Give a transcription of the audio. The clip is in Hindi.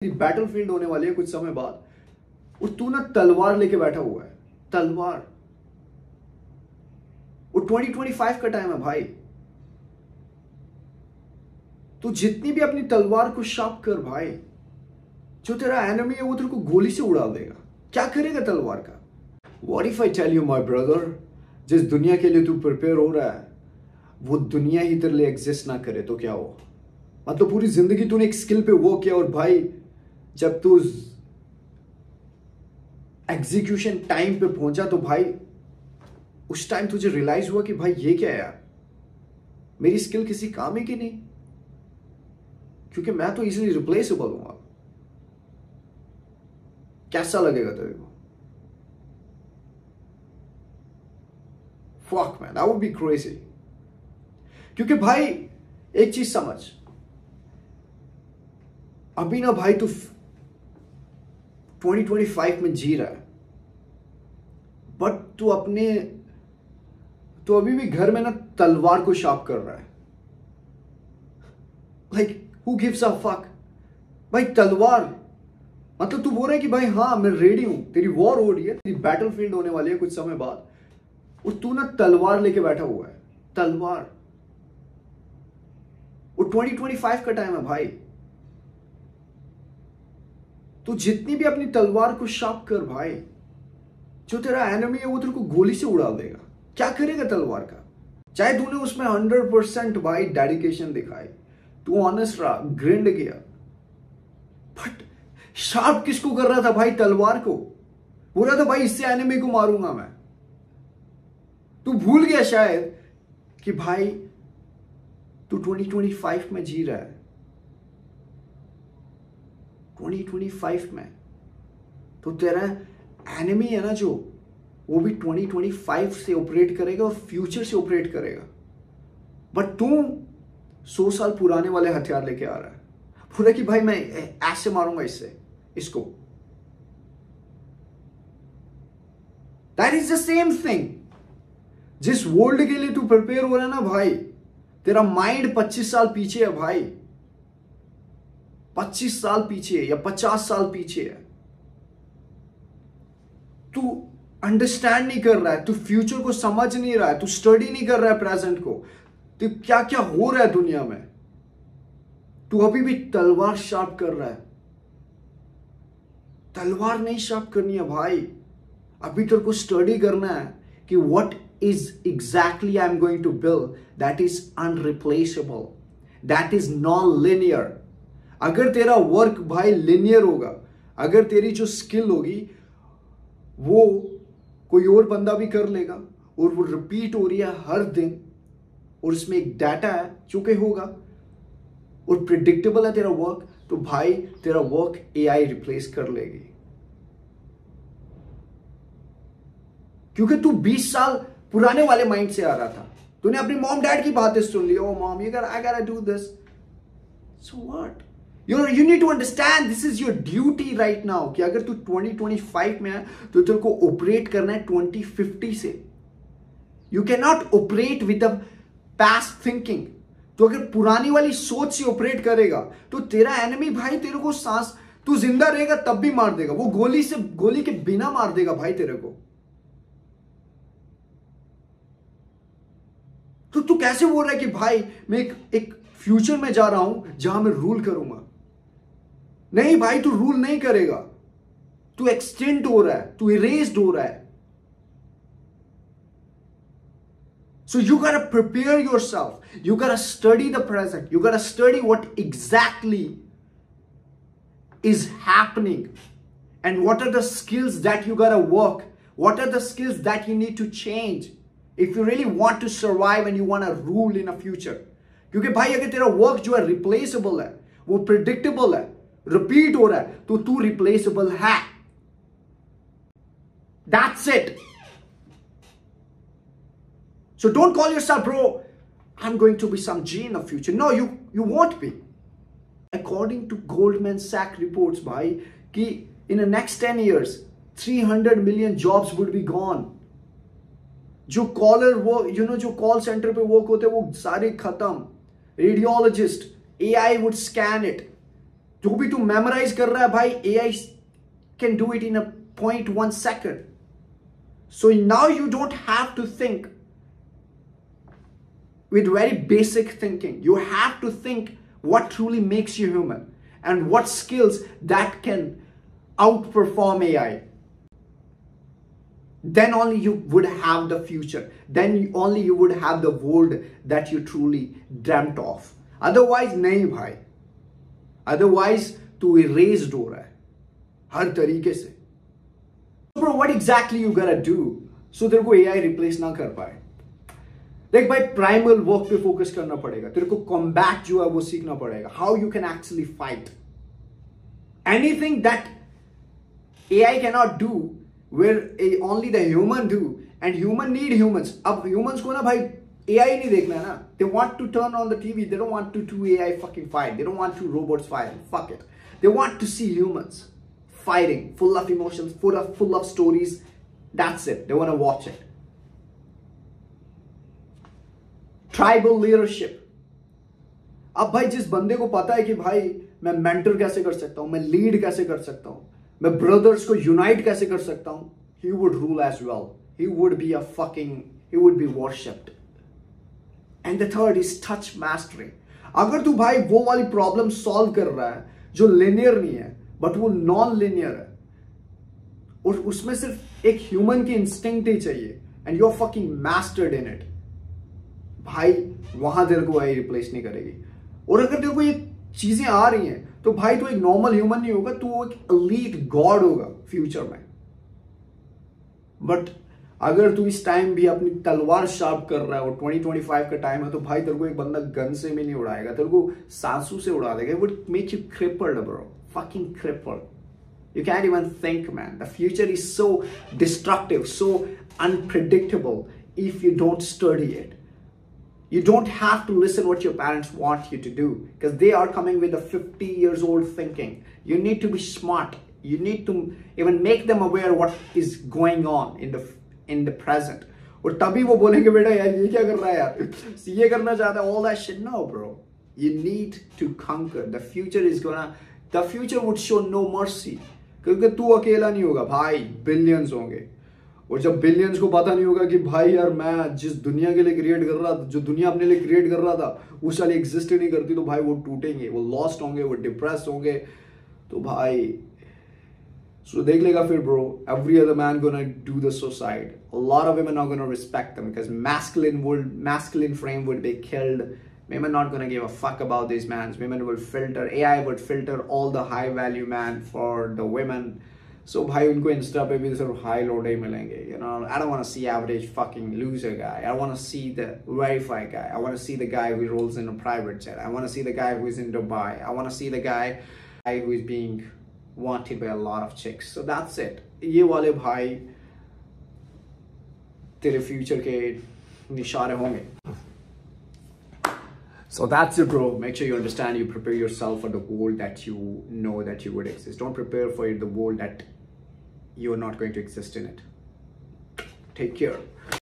बैटलफील्ड होने वाली है कुछ समय बाद और तू ना तलवार लेके बैठा हुआ है। तलवार। और 2025 का टाइम है भाई। तू जितनी भी अपनी तलवार को शार्प कर भाई, जो तेरा एनिमी है वो तेरे को गोली से उड़ा देगा। क्या करेगा तलवार का? What if I tell you my brother, जिस दुनिया के लिए तू प्रिपेयर हो रहा है वो दुनिया ही तेरे लिए एग्जिस्ट ना करे तो क्या हो? मतलब पूरी जिंदगी तूने एक स्किल पे वर्क किया और भाई जब तू एग्जीक्यूशन टाइम पे पहुंचा तो भाई उस टाइम तुझे रियलाइज हुआ कि भाई ये क्या है यार, मेरी स्किल किसी काम ही की नहीं, क्योंकि मैं तो इजीली रिप्लेसेबल हूं। कैसा लगेगा तेरे को? Fuck man, that would be crazy। क्योंकि भाई एक चीज समझ, अभी ना भाई तू 2025 में जी रहा है, बट तू अभी भी घर में ना तलवार को शार्प कर रहा है। Like who gives a fuck भाई? तलवार मतलब तू बोल रहा है कि भाई हाँ मैं रेडी हूं, तेरी वॉर हो रही है, तेरी बैटलफील्ड होने वाली है कुछ समय बाद और तू ना तलवार लेके बैठा हुआ है। तलवार। और 2025 का टाइम है भाई। तू जितनी भी अपनी तलवार को शार्प कर भाई, जो तेरा एनिमी है वो तेरे को गोली से उड़ा देगा। क्या करेगा तलवार का? चाहे तूने उसमें 100% भाई डेडिकेशन दिखाई, तू ऑनेस्ट रहा, ग्रिंड किया, बट शार्प किसको कर रहा था भाई? तलवार को। बोल रहा था भाई इससे एनिमी को मारूंगा मैं। तू भूल गया शायद कि भाई तू 2025 में जी रहा है। 2025 में तो तेरा एनिमी है ना जो, वो भी 2025 से ऑपरेट करेगा और फ्यूचर से ऑपरेट करेगा, बट तू 100 साल पुराने वाले हथियार लेके आ रहा है। पूरा कि भाई मैं ऐसे मारूंगा इसको। That is the same thing. जिस वर्ल्ड के लिए तू प्रिपेयर हो रहा है ना भाई, तेरा माइंड 25 साल पीछे है भाई। 25 साल पीछे या 50 साल पीछे है। तू अंडरस्टैंड नहीं कर रहा है, तू फ्यूचर को समझ नहीं रहा है, तू स्टडी नहीं कर रहा है प्रेजेंट को, तो क्या क्या हो रहा है दुनिया में। तू अभी भी तलवार शार्प कर रहा है। तलवार नहीं शार्प करनी है भाई। अभी तेरे को स्टडी करना है कि what is exactly I am going to build that is unreplaceable, that is non linear. अगर तेरा वर्क भाई लिनियर होगा, अगर तेरी जो स्किल होगी वो कोई और बंदा भी कर लेगा और वो रिपीट हो रही है हर दिन और इसमें एक डाटा है जो कि होगा और प्रिडिक्टेबल है तेरा वर्क, तो भाई तेरा वर्क एआई रिप्लेस कर लेगी। क्योंकि तू 20 साल पुराने वाले माइंड से आ रहा था। तूने अपनी मॉम डैड की बातें सुन ली, ओ मॉम आई गोटा do this, so what? You need to understand this is your duty right now कि अगर तू 2025 में है तो तेरे को ऑपरेट करना है 2050 से। You cannot operate with the past thinking। तो अगर पुरानी वाली सोच से ऑपरेट करेगा तो तेरा एनिमी भाई तेरे को सांस, तू जिंदा रहेगा तब भी मार देगा, वो गोली के बिना मार देगा भाई तेरे को। तो तू कैसे बोल रहा है कि भाई मैं एक फ्यूचर में जा रहा हूं जहां मैं रूल करूंगा? नहीं भाई, तू रूल नहीं करेगा। तू एक्सटेंड हो रहा है, तू इरेज्ड हो रहा है। So you gotta prepare yourself. You gotta study the present. You gotta study what exactly is happening and what are the skills that you gotta work. What are the skills that you need to change if you really want to survive and you want to rule in a future. क्योंकि भाई अगर तेरा वर्क जो है रिप्लेसेबल है, वो प्रिडिक्टेबल है, रिपीट हो रहा है, तो तू रिप्लेसेबल है। That's it. So don't call yourself, bro, I'm going to be some G in the future. No, you won't be. According to Goldman Sachs reports, bhai, कि in the next 10 years, 300 million jobs would be gone. जो कॉलर वर्क, जो कॉल सेंटर पे वर्क होते हैं वो सारे खत्म। Radiologist, AI would scan it. जो भी तू मेमोराइज कर रहा है भाई, AI can do it in a 0.1 second. So now you don't have to think with very basic thinking. You have to think what truly makes you human and what skills that can outperform AI. Then only you would have the future. Then only you would have the world that you truly dreamt of. Otherwise, nahi bhai. Otherwise, तू erased हो रहा है हर तरीके से. Bro, what exactly you gotta do so तेरे को AI replace ना कर पाए? देख भाई, primal work पे focus करना पड़ेगा. तेरे को combat जो है वो सीखना पड़ेगा. How you can actually fight. Anything that AI cannot do, where only the human do, and human need humans. अब humans को ना भाई AI नहीं देखना है ना. They want to turn on the TV. They don't want to do AI fucking fight. They don't want to robots fight. Fuck it. They want to see humans fighting, full of emotions, full of stories. That's it. They want to watch it. Tribal leadership. अब भाई जिस बंदे को पता है कि भाई मैं मेंटर कैसे कर सकता हूं, मैं लीड कैसे कर सकता हूं, मैं ब्रदर्स को यूनाइट कैसे कर सकता हूं, he would rule as well. He would be worshipped. And the third is touch mastery. अगर तू भाई वो वाली प्रॉब्लम सॉल्व कर रहा है जो लिनियर नहीं है बट वो नॉन लिनियर है और उसमें सिर्फ एक ह्यूमन की इंस्टिंक्ट ही चाहिए and you are fucking mastered in it, भाई वहां तेरे को AI रिप्लेस नहीं करेगी. और अगर तेरे को ये चीजें आ रही हैं तो भाई तू एक नॉर्मल ह्यूमन नहीं होगा, तू एक एलीट गॉड होगा फ्यूचर में. बट अगर तू इस टाइम भी अपनी तलवार शार्प कर रहा है और 2025 का टाइम है तो भाई तेरे को एक बंदा गन से भी नहीं उड़ाएगा, तेरे को सांसू से उड़ा देगा. Would make you crippled bro, fucking crippled. You can't even think, man. The future is so destructive, so unpredictable if you don't study it. You don't have to listen what your parents want you to do because they are coming with a 50 years old thinking. You need to be smart. You need to even make them aware what is going on in the present. और तभी वो बोलेंगे बेटा यार ये क्या कर रहा है यार, सीए करना चाहता है, all that shit. No bro, you need to conquer. The future would show no mercy क्योंकि तू अकेला नहीं होगा भाई, बिलियंस होंगे. और जब बिलियंस को पता नहीं होगा कि भाई यार मैं जिस दुनिया के लिए क्रिएट कर रहा था, जो दुनिया अपने लिए क्रिएट कर रहा था वो साली एग्जिस्ट ही नहीं करती, तो भाई वो टूटेंगे, वो लॉस्ट होंगे, वो डिप्रेस होंगे. तो भाई so देख लेगा फिर bro, every other man gonna do the suicide. A lot of women are gonna respect them because masculine frame would be killed. Women not gonna give a fuck about these men. Women will filter, AI would filter all the high value man for the women. So भाई उनको इंस्टा पे भी सिर्फ हाई लोडे मिलेंगे. You know, I don't want to see average fucking loser guy. I want to see the verified guy. I want to see the guy who rolls in a private jet. I want to see the guy who is in Dubai. I want to see the guy who is being wanted by a lot of chicks. So that's it. ये वाले भाई तेरे फ्यूचर के निशाने होंगे. So that's it bro. Make sure you understand, you prepare yourself for the world that you know that you would exist. Don't prepare for the world that you're not going to exist in it. Take care.